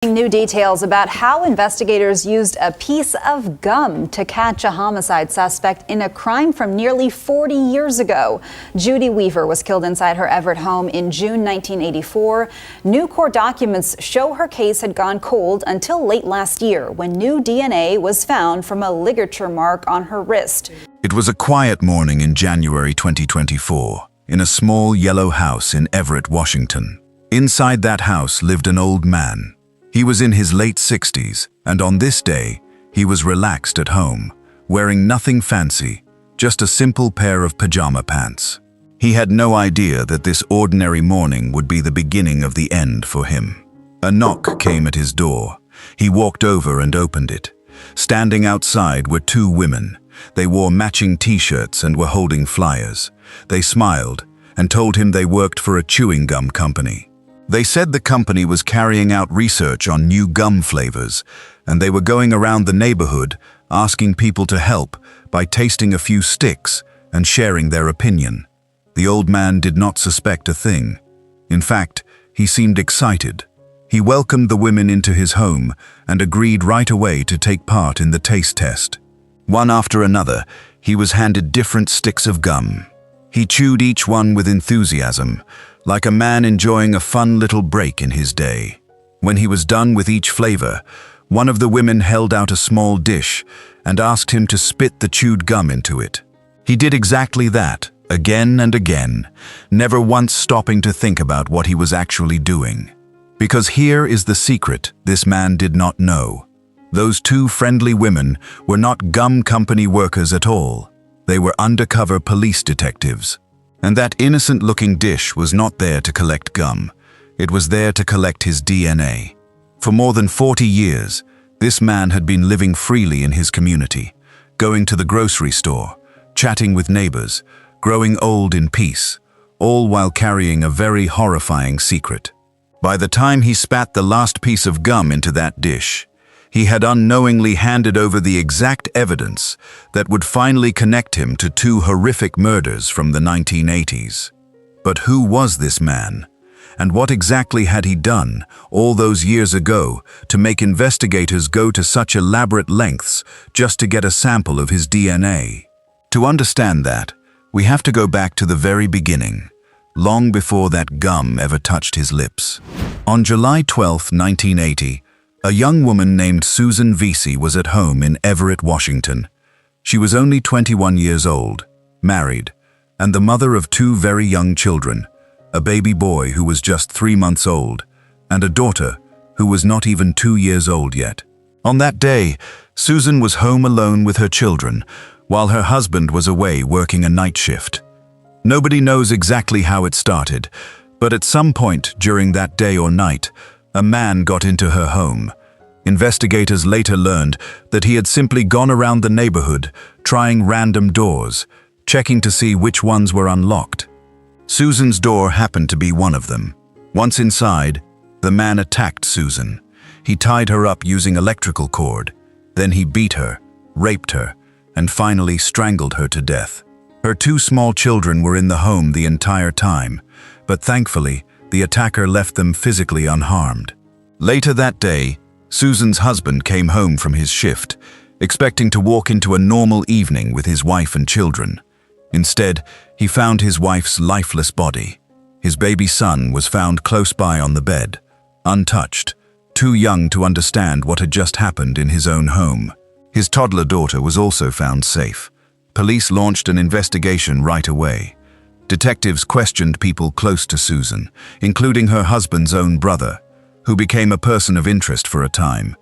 New details about how investigators used a piece of gum to catch a homicide suspect in a crime from nearly 40 years ago. Judy Weaver was killed inside her Everett home in June 1984. New court documents show her case had gone cold until late last year when new DNA was found from a ligature mark on her wrist. It was a quiet morning in January 2024 in a small yellow house in Everett, Washington. Inside that house lived an old man. He was in his late 60s, and on this day, he was relaxed at home, wearing nothing fancy, just a simple pair of pajama pants. He had no idea that this ordinary morning would be the beginning of the end for him. A knock came at his door. He walked over and opened it. Standing outside were two women. They wore matching t-shirts and were holding flyers. They smiled and told him they worked for a chewing gum company. They said the company was carrying out research on new gum flavors, and they were going around the neighborhood asking people to help by tasting a few sticks and sharing their opinion. The old man did not suspect a thing. In fact, he seemed excited. He welcomed the women into his home and agreed right away to take part in the taste test. One after another, he was handed different sticks of gum. He chewed each one with enthusiasm, like a man enjoying a fun little break in his day. When he was done with each flavor, one of the women held out a small dish and asked him to spit the chewed gum into it. He did exactly that, again and again, never once stopping to think about what he was actually doing. Because here is the secret this man did not know. Those two friendly women were not gum company workers at all. They were undercover police detectives. And that innocent-looking dish was not there to collect gum. It was there to collect his DNA. For more than 40 years, this man had been living freely in his community, going to the grocery store, chatting with neighbors, growing old in peace, all while carrying a very horrifying secret. By the time he spat the last piece of gum into that dish, he had unknowingly handed over the exact evidence that would finally connect him to two horrific murders from the 1980s. But who was this man? And what exactly had he done all those years ago to make investigators go to such elaborate lengths just to get a sample of his DNA? To understand that, we have to go back to the very beginning, long before that gum ever touched his lips. On July 12, 1980, a young woman named Susan Vesey was at home in Everett, Washington. She was only 21 years old, married, and the mother of two very young children, a baby boy who was just 3 months old, and a daughter who was not even 2 years old yet. On that day, Susan was home alone with her children, while her husband was away working a night shift. Nobody knows exactly how it started, but at some point during that day or night, a man got into her home. Investigators later learned that he had simply gone around the neighborhood, trying random doors, checking to see which ones were unlocked. Susan's door happened to be one of them. Once inside, the man attacked Susan. He tied her up using electrical cord. Then he beat her, raped her, and finally strangled her to death. Her two small children were in the home the entire time, but thankfully, the attacker left them physically unharmed. Later that day, Susan's husband came home from his shift, expecting to walk into a normal evening with his wife and children. Instead, he found his wife's lifeless body. His baby son was found close by on the bed, untouched, too young to understand what had just happened in his own home. His toddler daughter was also found safe. Police launched an investigation right away. Detectives questioned people close to Susan, including her husband's own brother, who became a person of interest for a time.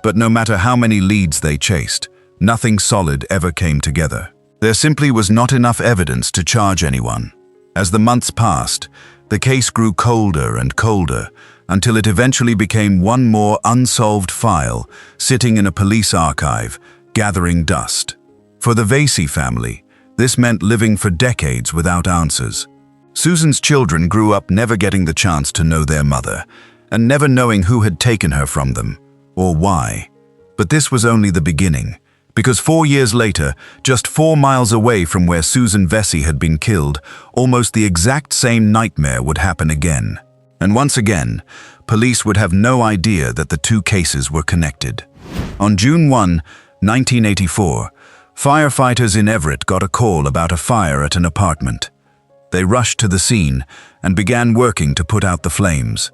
But no matter how many leads they chased, nothing solid ever came together. There simply was not enough evidence to charge anyone. As the months passed, the case grew colder and colder, until it eventually became one more unsolved file sitting in a police archive, gathering dust. For the Vesey family, this meant living for decades without answers. Susan's children grew up never getting the chance to know their mother, and never knowing who had taken her from them, or why. But this was only the beginning, because 4 years later, just 4 miles away from where Susan Vesey had been killed, almost the exact same nightmare would happen again. And once again, police would have no idea that the two cases were connected. On June 1, 1984, firefighters in Everett got a call about a fire at an apartment. They rushed to the scene and began working to put out the flames.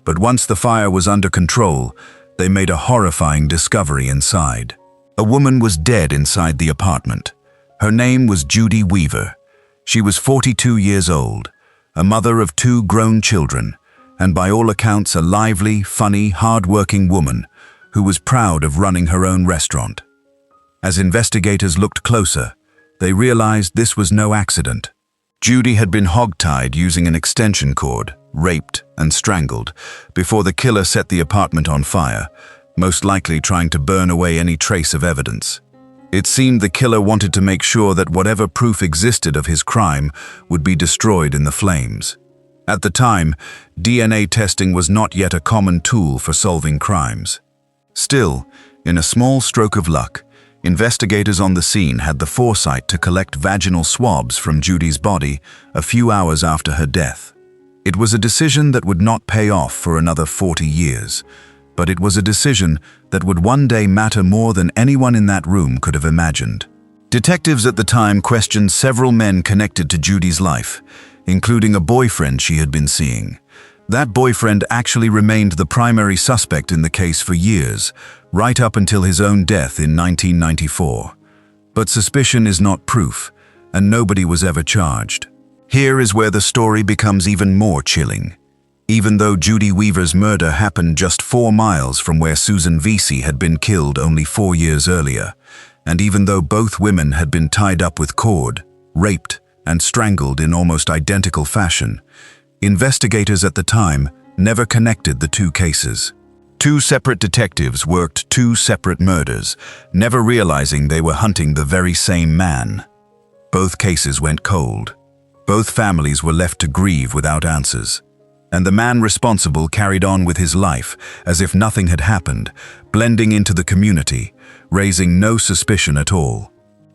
But once the fire was under control, they made a horrifying discovery inside. A woman was dead inside the apartment. Her name was Judy Weaver. She was 42 years old, a mother of 2 grown children, and by all accounts a lively, funny, hard-working woman who was proud of running her own restaurant. As investigators looked closer, they realized this was no accident. Judy had been hogtied using an extension cord, raped and strangled, before the killer set the apartment on fire, most likely trying to burn away any trace of evidence. It seemed the killer wanted to make sure that whatever proof existed of his crime would be destroyed in the flames. At the time, DNA testing was not yet a common tool for solving crimes. Still, in a small stroke of luck, investigators on the scene had the foresight to collect vaginal swabs from Judy's body a few hours after her death. It was a decision that would not pay off for another 40 years, but it was a decision that would one day matter more than anyone in that room could have imagined. Detectives at the time questioned several men connected to Judy's life, including a boyfriend she had been seeing. That boyfriend actually remained the primary suspect in the case for years, right up until his own death in 1994. But suspicion is not proof, and nobody was ever charged. Here is where the story becomes even more chilling. Even though Judy Weaver's murder happened just 4 miles from where Susan Vesey had been killed only 4 years earlier, and even though both women had been tied up with cord, raped, and strangled in almost identical fashion, investigators at the time never connected the two cases. 2 separate detectives worked 2 separate murders, never realizing they were hunting the very same man. Both cases went cold. Both families were left to grieve without answers. And the man responsible carried on with his life as if nothing had happened, blending into the community, raising no suspicion at all.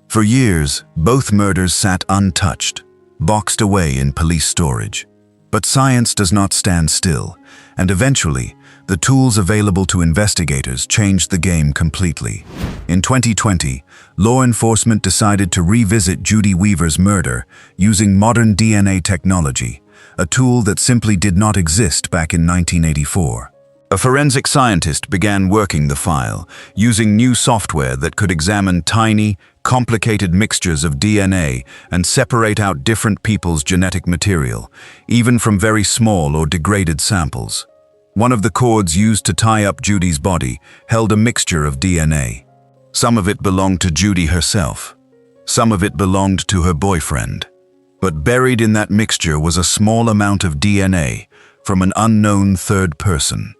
For years, both murders sat untouched, boxed away in police storage. But science does not stand still, and eventually, the tools available to investigators changed the game completely. In 2020, law enforcement decided to revisit Judy Weaver's murder using modern DNA technology, a tool that simply did not exist back in 1984. A forensic scientist began working the file, using new software that could examine tiny, complicated mixtures of DNA and separate out different people's genetic material, even from very small or degraded samples. One of the cords used to tie up Judy's body held a mixture of DNA. Some of it belonged to Judy herself. Some of it belonged to her boyfriend. But buried in that mixture was a small amount of DNA from an unknown third person.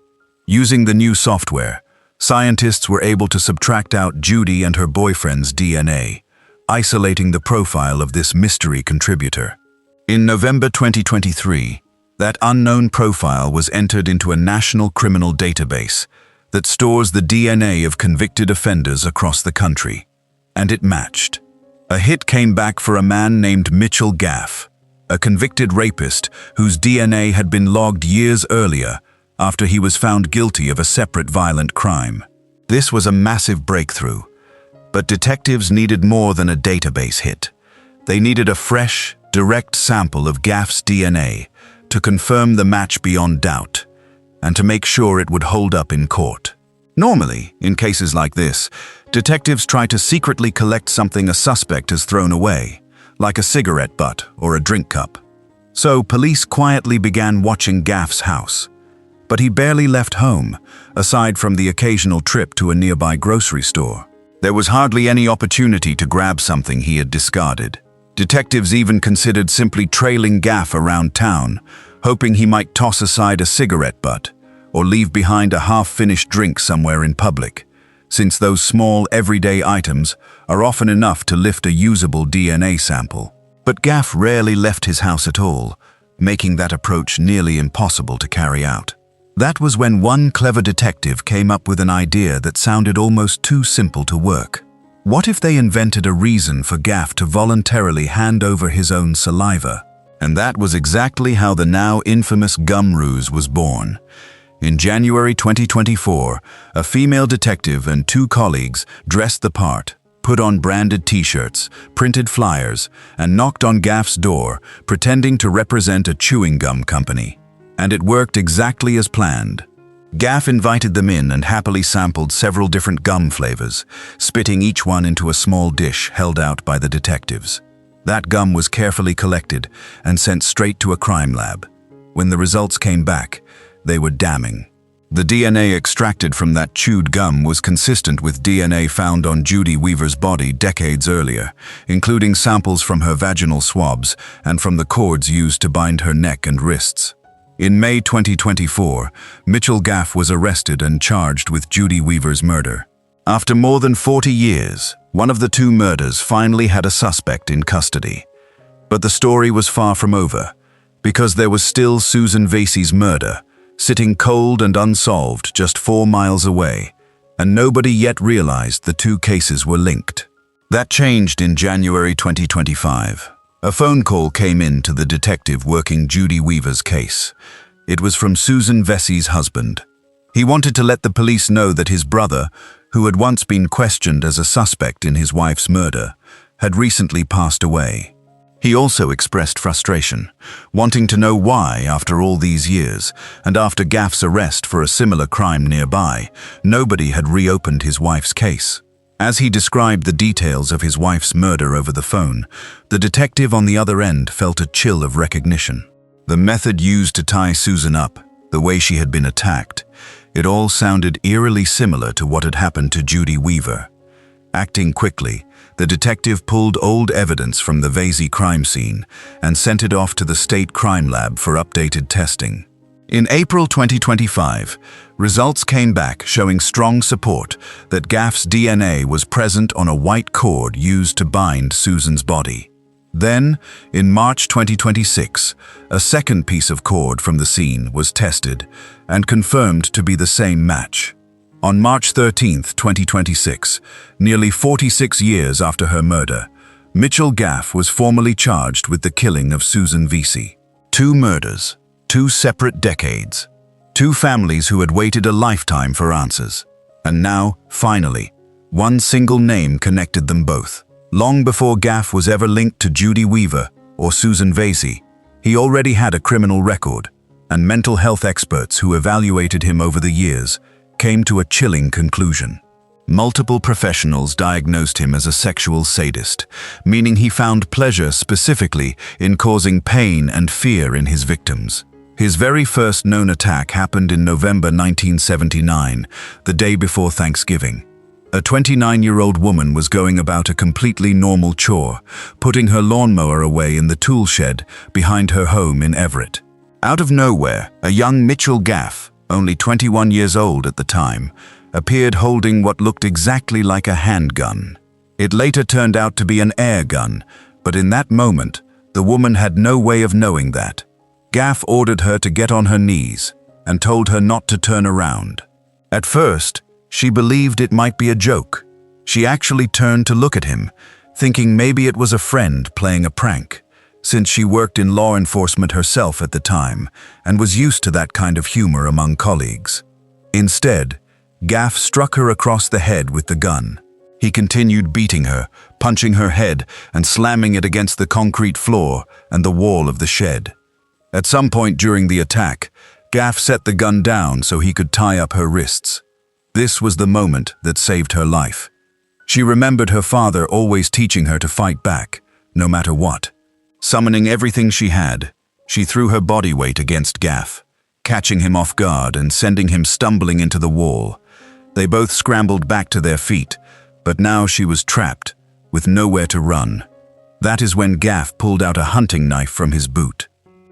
Using the new software, scientists were able to subtract out Judy and her boyfriend's DNA, isolating the profile of this mystery contributor. In November 2023, that unknown profile was entered into a national criminal database that stores the DNA of convicted offenders across the country. And it matched. A hit came back for a man named Mitchell Gaff, a convicted rapist whose DNA had been logged years earlier after he was found guilty of a separate violent crime. This was a massive breakthrough, but detectives needed more than a database hit. They needed a fresh, direct sample of Gaff's DNA to confirm the match beyond doubt, and to make sure it would hold up in court. Normally, in cases like this, detectives try to secretly collect something a suspect has thrown away, like a cigarette butt or a drink cup. So police quietly began watching Gaff's house. But he barely left home, aside from the occasional trip to a nearby grocery store. There was hardly any opportunity to grab something he had discarded. Detectives even considered simply trailing Gaff around town, hoping he might toss aside a cigarette butt or leave behind a half-finished drink somewhere in public, since those small, everyday items are often enough to lift a usable DNA sample. But Gaff rarely left his house at all, making that approach nearly impossible to carry out. That was when one clever detective came up with an idea that sounded almost too simple to work. What if they invented a reason for Gaff to voluntarily hand over his own saliva? And that was exactly how the now infamous gum ruse was born. In January 2024, a female detective and 2 colleagues dressed the part, put on branded t-shirts, printed flyers, and knocked on Gaff's door, pretending to represent a chewing gum company. And it worked exactly as planned. Gaff invited them in and happily sampled several different gum flavors, spitting each one into a small dish held out by the detectives. That gum was carefully collected and sent straight to a crime lab. When the results came back, they were damning. The DNA extracted from that chewed gum was consistent with DNA found on Judy Weaver's body decades earlier, including samples from her vaginal swabs and from the cords used to bind her neck and wrists. In May 2024, Mitchell Gaff was arrested and charged with Judy Weaver's murder. After more than 40 years, one of the 2 murders finally had a suspect in custody. But the story was far from over, because there was still Susan Vesey's murder, sitting cold and unsolved just 4 miles away, and nobody yet realized the 2 cases were linked. That changed in January 2025. A phone call came in to the detective working Judy Weaver's case. It was from Susan Vesey's husband. He wanted to let the police know that his brother, who had once been questioned as a suspect in his wife's murder, had recently passed away. He also expressed frustration, wanting to know why, after all these years, and after Gaff's arrest for a similar crime nearby, nobody had reopened his wife's case. As he described the details of his wife's murder over the phone, the detective on the other end felt a chill of recognition. The method used to tie Susan up, the way she had been attacked, it all sounded eerily similar to what had happened to Judy Weaver. Acting quickly, the detective pulled old evidence from the Vesey crime scene and sent it off to the state crime lab for updated testing. In April 2025, results came back showing strong support that Gaff's DNA was present on a white cord used to bind Susan's body. Then, in March 2026, a second piece of cord from the scene was tested and confirmed to be the same match. On March 13, 2026, nearly 46 years after her murder, Mitchell Gaff was formally charged with the killing of Susan Vesey. 2 murders. 2 separate decades. 2 families who had waited a lifetime for answers. And now, finally, one single name connected them both. Long before Gaff was ever linked to Judy Weaver or Susan Vesey, he already had a criminal record, and mental health experts who evaluated him over the years came to a chilling conclusion. Multiple professionals diagnosed him as a sexual sadist, meaning he found pleasure specifically in causing pain and fear in his victims. His very first known attack happened in November 1979, the day before Thanksgiving. A 29-year-old woman was going about a completely normal chore, putting her lawnmower away in the tool shed behind her home in Everett. Out of nowhere, a young Mitchell Gaff, only 21 years old at the time, appeared holding what looked exactly like a handgun. It later turned out to be an air gun, but in that moment, the woman had no way of knowing that. Gaff ordered her to get on her knees and told her not to turn around. At first, she believed it might be a joke. She actually turned to look at him, thinking maybe it was a friend playing a prank, since she worked in law enforcement herself at the time and was used to that kind of humor among colleagues. Instead, Gaff struck her across the head with the gun. He continued beating her, punching her head and slamming it against the concrete floor and the wall of the shed. At some point during the attack, Gaff set the gun down so he could tie up her wrists. This was the moment that saved her life. She remembered her father always teaching her to fight back, no matter what. Summoning everything she had, she threw her body weight against Gaff, catching him off guard and sending him stumbling into the wall. They both scrambled back to their feet, but now she was trapped, with nowhere to run. That is when Gaff pulled out a hunting knife from his boot.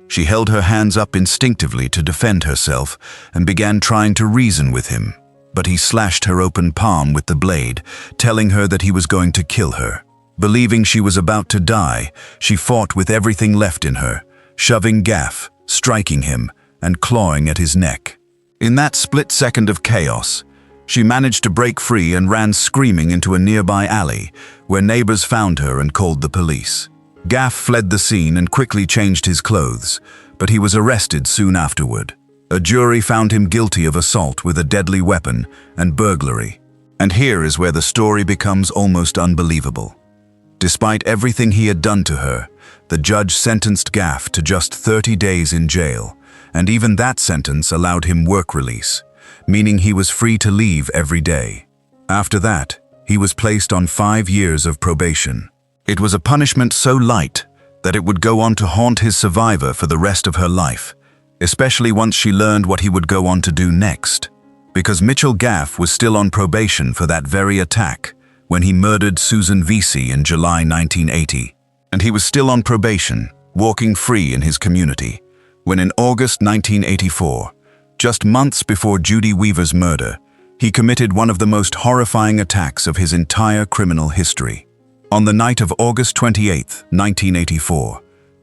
She held her hands up instinctively to defend herself and began trying to reason with him, but he slashed her open palm with the blade, telling her that he was going to kill her. Believing she was about to die, she fought with everything left in her, shoving Gaff, striking him, and clawing at his neck. In that split second of chaos, she managed to break free and ran screaming into a nearby alley, where neighbors found her and called the police. Gaff fled the scene and quickly changed his clothes, but he was arrested soon afterward. A jury found him guilty of assault with a deadly weapon and burglary. And here is where the story becomes almost unbelievable. Despite everything he had done to her, the judge sentenced Gaff to just 30 days in jail, and even that sentence allowed him work release, meaning he was free to leave every day. After that, he was placed on 5 years of probation. It was a punishment so light that it would go on to haunt his survivor for the rest of her life, especially once she learned what he would go on to do next. Because Mitchell Gaff was still on probation for that very attack when he murdered Susan Vesey in July 1980. And he was still on probation, walking free in his community, when in August 1984, just months before Judy Weaver's murder, he committed one of the most horrifying attacks of his entire criminal history. On the night of August 28, 1984,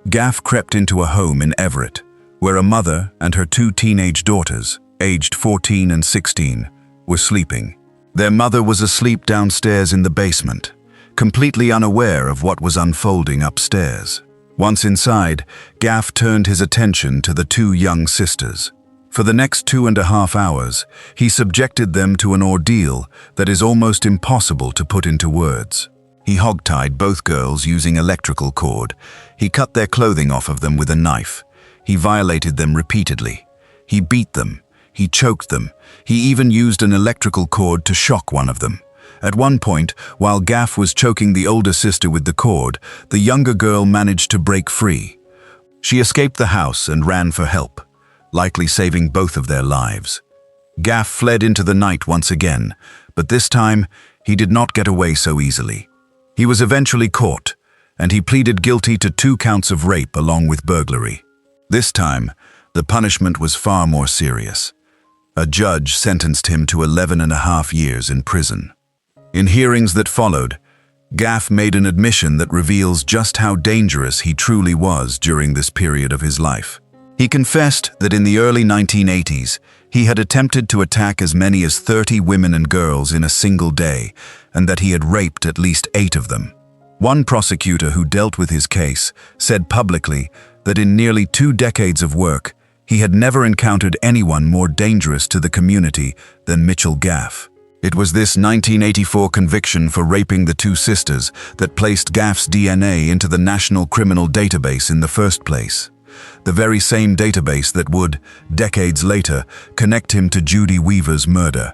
Gaff crept into a home in Everett, where a mother and her 2 teenage daughters, aged 14 and 16, were sleeping. Their mother was asleep downstairs in the basement, completely unaware of what was unfolding upstairs. Once inside, Gaff turned his attention to the 2 young sisters. For the next 2.5 hours, he subjected them to an ordeal that is almost impossible to put into words. He hogtied both girls using electrical cord. He cut their clothing off of them with a knife. He violated them repeatedly. He beat them. He choked them. He even used an electrical cord to shock one of them. At one point, while Gaff was choking the older sister with the cord, the younger girl managed to break free. She escaped the house and ran for help, likely saving both of their lives. Gaff fled into the night once again, but this time he did not get away so easily. He was eventually caught, and he pleaded guilty to 2 counts of rape along with burglary. This time, the punishment was far more serious. A judge sentenced him to 11.5 years in prison. In hearings that followed, Gaff made an admission that reveals just how dangerous he truly was during this period of his life. He confessed that in the early 1980s, he had attempted to attack as many as 30 women and girls in a single day, and that he had raped at least 8 of them. One prosecutor who dealt with his case said publicly that in nearly 2 decades of work, he had never encountered anyone more dangerous to the community than Mitchell Gaff. It was this 1984 conviction for raping the 2 sisters that placed Gaff's DNA into the National Criminal Database in the first place. The very same database that would, decades later, connect him to Judy Weaver's murder.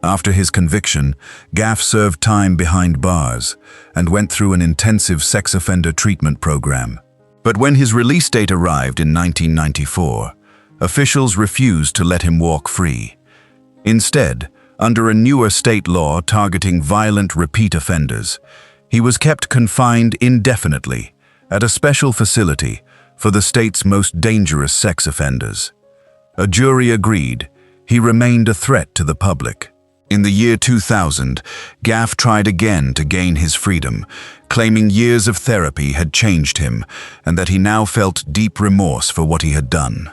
After his conviction, Gaff served time behind bars and went through an intensive sex offender treatment program. But when his release date arrived in 1994, officials refused to let him walk free. Instead, under a newer state law targeting violent repeat offenders, he was kept confined indefinitely at a special facility for the state's most dangerous sex offenders. A jury agreed he remained a threat to the public. In the year 2000, Gaff tried again to gain his freedom, claiming years of therapy had changed him and that he now felt deep remorse for what he had done.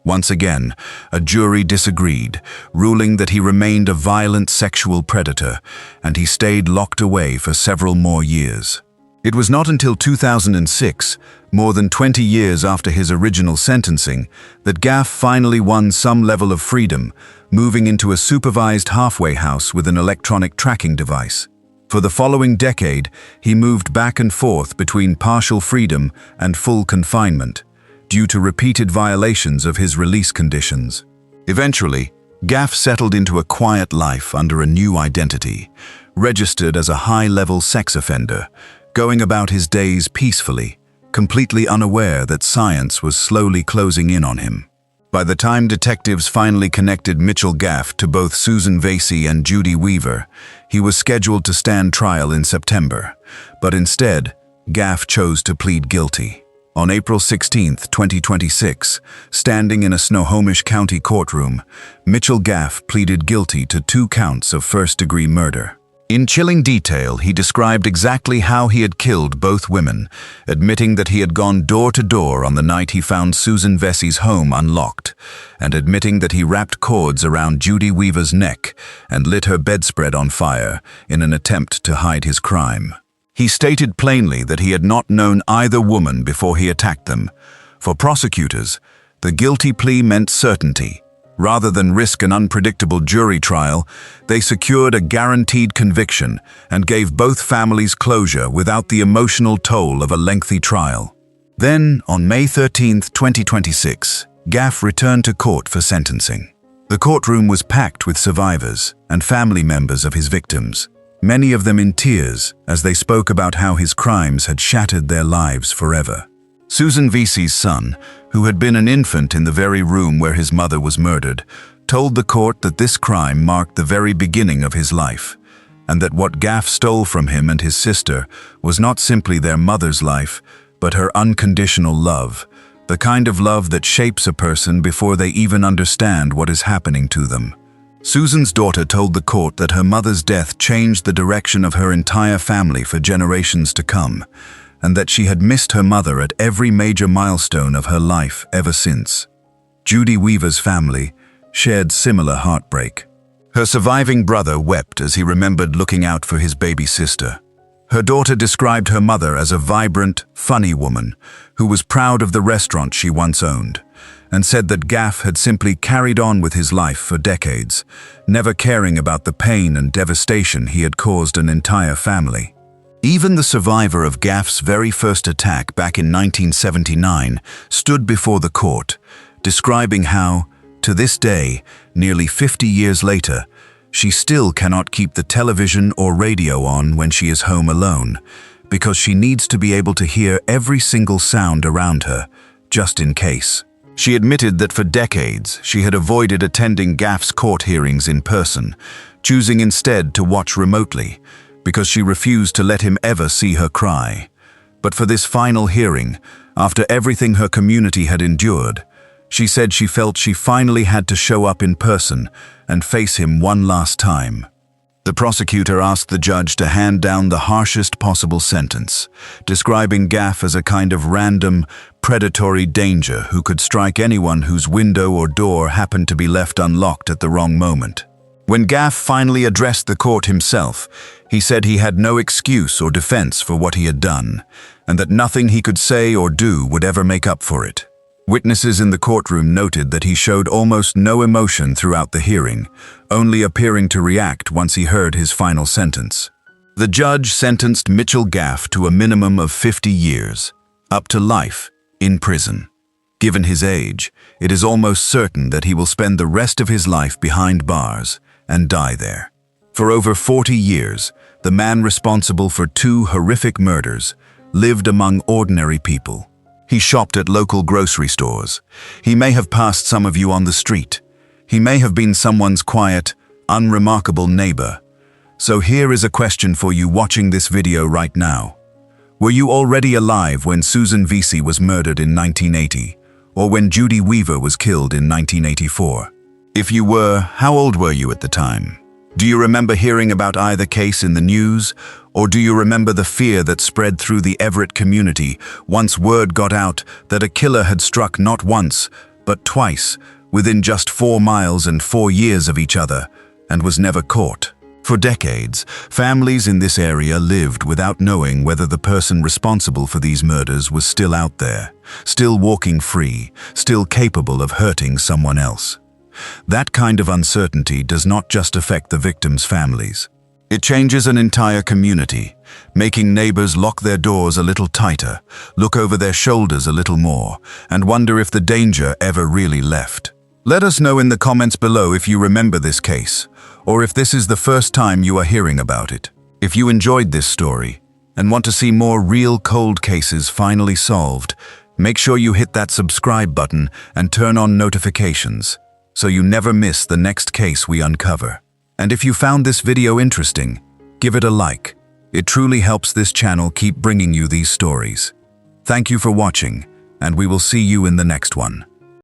Once again, a jury disagreed, ruling that he remained a violent sexual predator, and he stayed locked away for several more years. It was not until 2006, more than 20 years after his original sentencing, that Gaff finally won some level of freedom, moving into a supervised halfway house with an electronic tracking device. For the following decade, he moved back and forth between partial freedom and full confinement, due to repeated violations of his release conditions. Eventually, Gaff settled into a quiet life under a new identity, registered as a high-level sex offender, going about his days peacefully, completely unaware that science was slowly closing in on him. By the time detectives finally connected Mitchell Gaff to both Susan Vesey and Judy Weaver, he was scheduled to stand trial in September, but instead, Gaff chose to plead guilty. On April 16, 2026, standing in a Snohomish County courtroom, Mitchell Gaff pleaded guilty to 2 counts of first-degree murder. In chilling detail, he described exactly how he had killed both women, admitting that he had gone door to door on the night he found Susan Vesey's home unlocked, and admitting that he wrapped cords around Judy Weaver's neck and lit her bedspread on fire in an attempt to hide his crime. He stated plainly that he had not known either woman before he attacked them. For prosecutors, the guilty plea meant certainty. Rather than risk an unpredictable jury trial, they secured a guaranteed conviction and gave both families closure without the emotional toll of a lengthy trial. Then, on May 13, 2026, Gaff returned to court for sentencing. The courtroom was packed with survivors and family members of his victims, many of them in tears as they spoke about how his crimes had shattered their lives forever. Susan Vesey's son, who had been an infant in the very room where his mother was murdered, told the court that this crime marked the very beginning of his life, and that what Gaff stole from him and his sister was not simply their mother's life, but her unconditional love, the kind of love that shapes a person before they even understand what is happening to them. Susan's daughter told the court that her mother's death changed the direction of her entire family for generations to come, and that she had missed her mother at every major milestone of her life ever since. Judy Weaver's family shared similar heartbreak. Her surviving brother wept as he remembered looking out for his baby sister. Her daughter described her mother as a vibrant, funny woman who was proud of the restaurant she once owned, and said that Gaff had simply carried on with his life for decades, never caring about the pain and devastation he had caused an entire family. Even the survivor of Gaff's very first attack back in 1979 stood before the court, describing how, to this day, nearly 50 years later, she still cannot keep the television or radio on when she is home alone, because she needs to be able to hear every single sound around her, just in case. She admitted that for decades she had avoided attending Gaff's court hearings in person, choosing instead to watch remotely, because she refused to let him ever see her cry. But for this final hearing, after everything her community had endured, she said she felt she finally had to show up in person and face him one last time. The prosecutor asked the judge to hand down the harshest possible sentence, describing Gaff as a kind of random, predatory danger who could strike anyone whose window or door happened to be left unlocked at the wrong moment. When Gaff finally addressed the court himself, he said he had no excuse or defense for what he had done, and that nothing he could say or do would ever make up for it. Witnesses in the courtroom noted that he showed almost no emotion throughout the hearing, only appearing to react once he heard his final sentence. The judge sentenced Mitchell Gaff to a minimum of 50 years, up to life, in prison. Given his age, it is almost certain that he will spend the rest of his life behind bars and die there. For over 40 years, the man responsible for 2 horrific murders lived among ordinary people. He shopped at local grocery stores. He may have passed some of you on the street. He may have been someone's quiet, unremarkable neighbor. So here is a question for you watching this video right now. Were you already alive when Susan Vesey was murdered in 1980, or when Judy Weaver was killed in 1984? If you were, how old were you at the time? Do you remember hearing about either case in the news, or do you remember the fear that spread through the Everett community once word got out that a killer had struck not once, but twice, within just 4 miles and 4 years of each other, and was never caught? For decades, families in this area lived without knowing whether the person responsible for these murders was still out there, still walking free, still capable of hurting someone else. That kind of uncertainty does not just affect the victims' families. It changes an entire community, making neighbors lock their doors a little tighter, look over their shoulders a little more, and wonder if the danger ever really left. Let us know in the comments below if you remember this case, or if this is the first time you are hearing about it. If you enjoyed this story and want to see more real cold cases finally solved, make sure you hit that subscribe button and turn on notifications, so you never miss the next case we uncover. And if you found this video interesting, give it a like. It truly helps this channel keep bringing you these stories. Thank you for watching, and we will see you in the next one.